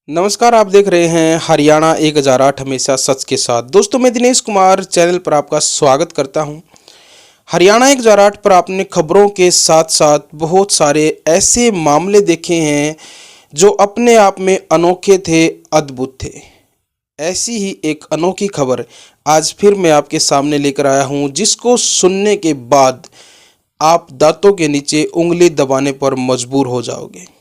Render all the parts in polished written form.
नमस्कार, आप देख रहे हैं हरियाणा 1008 हमेशा सच के साथ। दोस्तों, मैं दिनेश कुमार चैनल पर आपका स्वागत करता हूं। हरियाणा 1008 पर आपने खबरों के साथ साथ बहुत सारे ऐसे मामले देखे हैं जो अपने आप में अनोखे थे, अद्भुत थे। ऐसी ही एक अनोखी खबर आज फिर मैं आपके सामने लेकर आया हूं, जिसको सुनने के बाद आप दांतों के नीचे उंगली दबाने पर मजबूर हो जाओगे।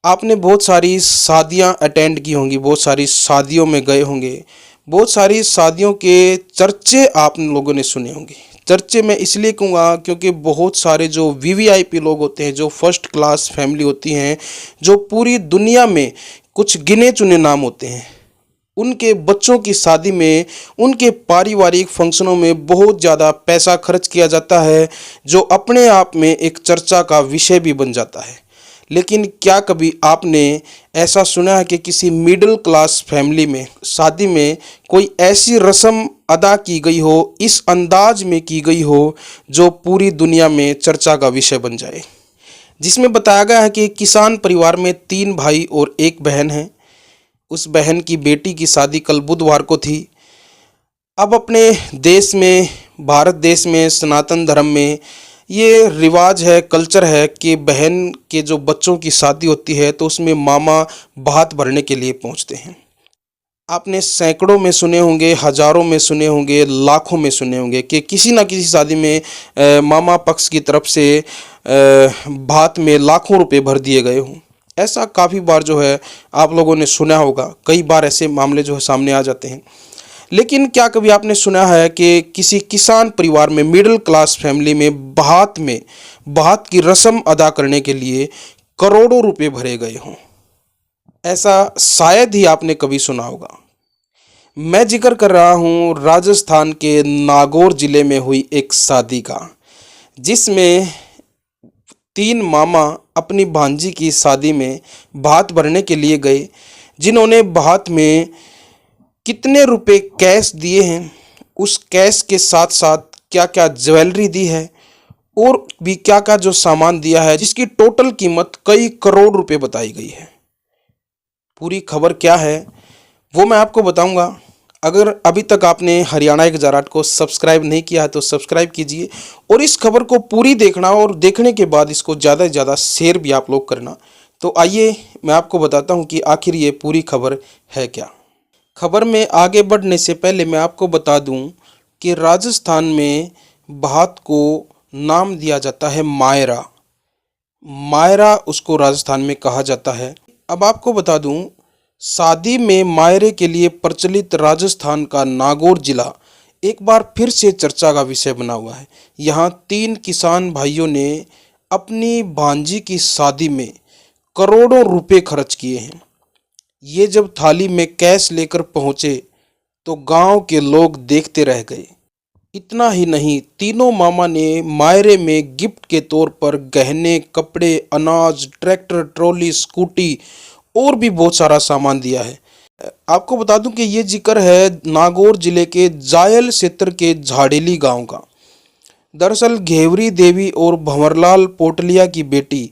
आपने बहुत सारी शादियां अटेंड की होंगी, बहुत सारी शादियों में गए होंगे, बहुत सारी शादियों के चर्चे आप लोगों ने सुने होंगे। चर्चे मैं इसलिए कहूँगा क्योंकि बहुत सारे जो वीवीआईपी लोग होते हैं, जो फर्स्ट क्लास फैमिली होती हैं, जो पूरी दुनिया में कुछ गिने चुने नाम होते हैं, उनके बच्चों की शादी में, उनके पारिवारिक फंक्शनों में बहुत ज़्यादा पैसा खर्च किया जाता है, जो अपने आप में एक चर्चा का विषय भी बन जाता है। लेकिन क्या कभी आपने ऐसा सुना है कि किसी मिडिल क्लास फैमिली में शादी में कोई ऐसी रस्म अदा की गई हो, इस अंदाज में की गई हो, जो पूरी दुनिया में चर्चा का विषय बन जाए? जिसमें बताया गया है कि किसान परिवार में 3 भाई और 1 बहन है। उस बहन की बेटी की शादी कल बुधवार को थी। अब अपने देश में, भारत देश में, सनातन धर्म में ये रिवाज है, कल्चर है कि बहन के जो बच्चों की शादी होती है तो उसमें मामा भात भरने के लिए पहुंचते हैं। आपने सैकड़ों में सुने होंगे, हजारों में सुने होंगे, लाखों में सुने होंगे कि किसी ना किसी शादी में मामा पक्ष की तरफ से भात में लाखों रुपए भर दिए गए हों। ऐसा काफ़ी बार जो है आप लोगों ने सुना होगा। कई बार ऐसे मामले जो है सामने आ जाते हैं। लेकिन क्या कभी आपने सुना है कि किसी किसान परिवार में, मिडिल क्लास फैमिली में भात की रस्म अदा करने के लिए करोड़ों रुपए भरे गए हों? ऐसा शायद ही आपने कभी सुना होगा। मैं जिक्र कर रहा हूं राजस्थान के नागौर जिले में हुई एक शादी का, जिसमें 3 मामा अपनी भांजी की शादी में भात भरने के लिए गए, जिन्होंने भात में कितने रुपए कैश दिए हैं, उस कैश के साथ साथ क्या क्या ज्वेलरी दी है और भी क्या क्या जो सामान दिया है, जिसकी टोटल कीमत कई करोड़ रुपए बताई गई है। पूरी खबर क्या है वो मैं आपको बताऊंगा। अगर अभी तक आपने हरियाणा 1008 को सब्सक्राइब नहीं किया है तो सब्सक्राइब कीजिए और इस खबर को पूरी देखना, और देखने के बाद इसको ज़्यादा से ज़्यादा शेयर भी आप लोग करना। तो आइए मैं आपको बताता हूँ कि आखिर ये पूरी खबर है क्या। खबर में आगे बढ़ने से पहले मैं आपको बता दूं कि राजस्थान में भात को नाम दिया जाता है मायरा। मायरा उसको राजस्थान में कहा जाता है। अब आपको बता दूं, शादी में मायरे के लिए प्रचलित राजस्थान का नागौर जिला एक बार फिर से चर्चा का विषय बना हुआ है। यहाँ 3 किसान भाइयों ने अपनी भांजी की शादी में करोड़ों रुपए खर्च किए हैं। ये जब थाली में कैश लेकर पहुंचे तो गांव के लोग देखते रह गए। इतना ही नहीं, तीनों मामा ने मायरे में गिफ्ट के तौर पर गहने, कपड़े, अनाज, ट्रैक्टर, ट्रॉली, स्कूटी और भी बहुत सारा सामान दिया है। आपको बता दूं कि ये जिक्र है नागौर जिले के जायल क्षेत्र के झाड़ेली गांव का। दरअसल घेवरी देवी और भंवरलाल पोटलिया की बेटी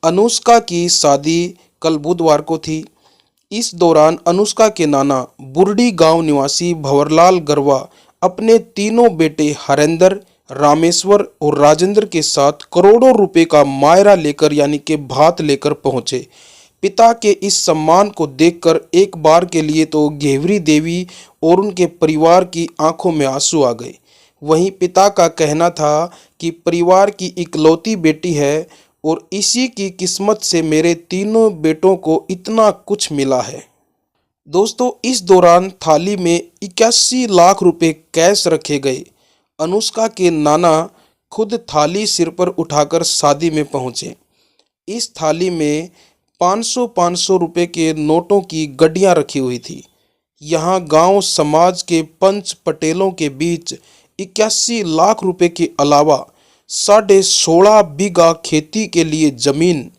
अनुष्का की शादी कल बुधवार को थी। इस दौरान अनुष्का के नाना बुरडी गांव निवासी भंवरलाल गरवा अपने तीनों बेटे हरेंद्र, रामेश्वर और राजेंद्र के साथ करोड़ों रुपए का मायरा लेकर, यानी कि भात लेकर पहुंचे। पिता के इस सम्मान को देखकर एक बार के लिए तो घेवरी देवी और उनके परिवार की आंखों में आंसू आ गए। वहीं पिता का कहना था कि परिवार की इकलौती बेटी है और इसी की किस्मत से मेरे तीनों बेटों को इतना कुछ मिला है। दोस्तों, इस दौरान थाली में 81 लाख रुपए कैश रखे गए। अनुष्का के नाना खुद थाली सिर पर उठाकर शादी में पहुंचे। इस थाली में 500 रुपए के नोटों की गड्डियां रखी हुई थी। यहाँ गांव समाज के पंच पटेलों के बीच 81 लाख रुपए के अलावा 16.5 बीघा खेती के लिए जमीन,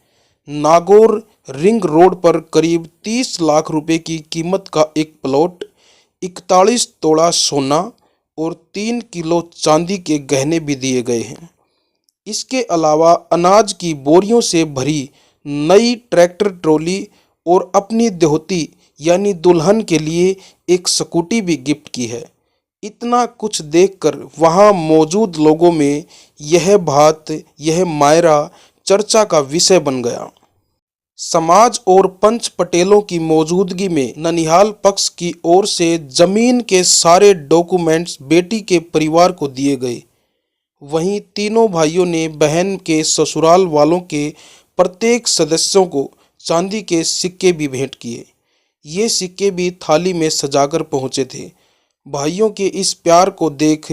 नागौर रिंग रोड पर करीब 30 लाख रुपए की कीमत का एक प्लॉट, 41 तोला सोना और 3 किलो चांदी के गहने भी दिए गए हैं। इसके अलावा अनाज की बोरियों से भरी नई ट्रैक्टर ट्रॉली और अपनी दोहती यानी दुल्हन के लिए एक स्कूटी भी गिफ्ट की है। इतना कुछ देखकर वहां मौजूद लोगों में यह बात, यह मायरा चर्चा का विषय बन गया। समाज और पंच पटेलों की मौजूदगी में ननिहाल पक्ष की ओर से जमीन के सारे डॉक्यूमेंट्स बेटी के परिवार को दिए गए। वहीं तीनों भाइयों ने बहन के ससुराल वालों के प्रत्येक सदस्यों को चांदी के सिक्के भी भेंट किए। ये सिक्के भी थाली में सजाकर पहुंचे थे। भाइयों के इस प्यार को देख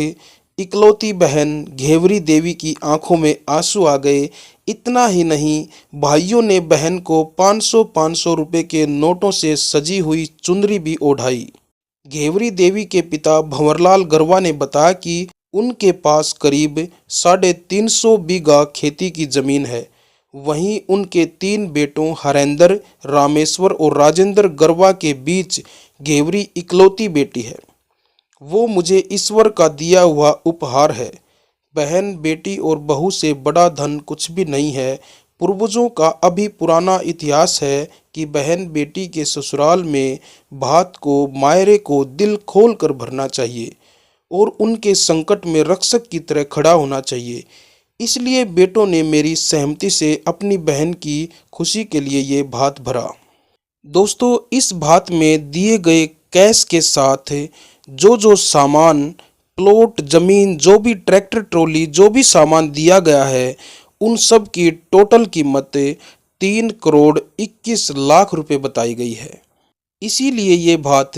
इकलौती बहन घेवरी देवी की आंखों में आंसू आ गए। इतना ही नहीं, भाइयों ने बहन को 500-500 रुपए के नोटों से सजी हुई चुनरी भी ओढ़ाई। घेवरी देवी के पिता भंवरलाल गरवा ने बताया कि उनके पास करीब 350 बीघा खेती की जमीन है। वहीं उनके 3 बेटों हरेंद्र, रामेश्वर और राजेंद्र गरवा के बीच घेवरी इकलौती बेटी है। वो मुझे ईश्वर का दिया हुआ उपहार है। बहन, बेटी और बहू से बड़ा धन कुछ भी नहीं है। पूर्वजों का अभी पुराना इतिहास है कि बहन बेटी के ससुराल में भात को, मायरे को दिल खोल कर भरना चाहिए और उनके संकट में रक्षक की तरह खड़ा होना चाहिए। इसलिए बेटों ने मेरी सहमति से अपनी बहन की खुशी के लिए ये भात भरा। दोस्तों, इस भात में दिए गए कैश के साथ जो सामान, प्लॉट, जमीन, जो भी ट्रैक्टर ट्रॉली, जो भी सामान दिया गया है, उन सब की टोटल कीमत 3 करोड़ 21 लाख रुपए बताई गई है। इसीलिए ये बात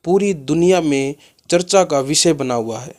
पूरी दुनिया में चर्चा का विषय बना हुआ है।